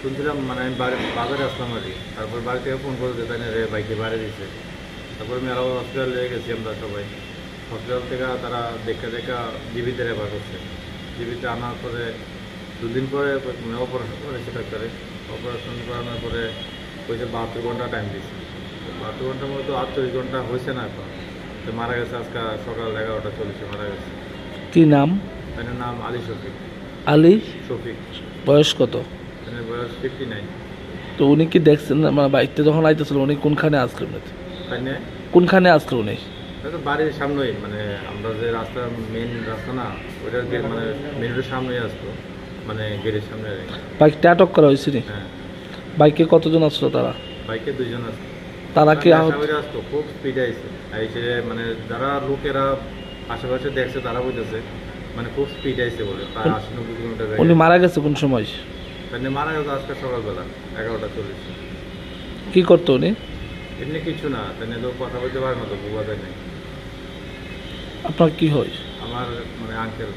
শুনছিলাম মানে আমি বাজারে আসলাম আর কি, তারপর বাড়ি থেকে ফোন করে দিতেন রে বাইকে বাইরে দিচ্ছে। তারপরে আমি আরও হসপিটাল নিয়ে গেছি আমরা সবাই। হসপিটাল থেকে তারা দেখা জীবিতে রেফার করছে। জীবিতে আনার পরে দুদিন পরে মানে অপারেশন করেছে ডাক্তারে। অপারেশন করানোর পরে হয়েছে 72 ঘন্টা টাইম দিচ্ছে। 72 ঘন্টার মধ্যে 48 ঘন্টা হয়েছে না এখন, তো মারা গেছে আজকে সকাল 11:40 মারা গেছে। কি নাম? তার নাম আলী শফিক। আলী শফিক। বয়স কত? তার বয়স 59। তো উনি কি দেখছেন না, মানে বাড়িতে যখন আইতেছিল উনি কোনখানে আসলো? তাই না, কোনখানে আসলো উনি? হয়তো বাড়ির সামনেই, মানে আমরা যে রাস্তা মেন রাস্তা না ওইটার গেট, মানে মেন রোডের সামনেই আসতো, মানে গেটের সামনে। বাইকটা আটক করা হয়েছে নি? হ্যাঁ। বাইকে কতজন আসলো তারা? বাইকে 2 জন আসতো। তারা কি আসতো, খুব স্পিডে আইছে। আইসে মানে যারা লোকেরা আশেপাশে দেখছে তারা বলতেছে মানে খুব স্পিড আইছে বলে, প্রায় 80-90 কিলোমিটার। উনি মারা গেছে কোন সময়? মানে মারা গেছে আজকে সকালবেলা 11:40। কি করতো উনি? এমনি কিছু না, তাই তো কথা বলতে পারে না, তো বোঝা যায় নাই। আপনার কি হয়? আমার মানে আঙ্কেল।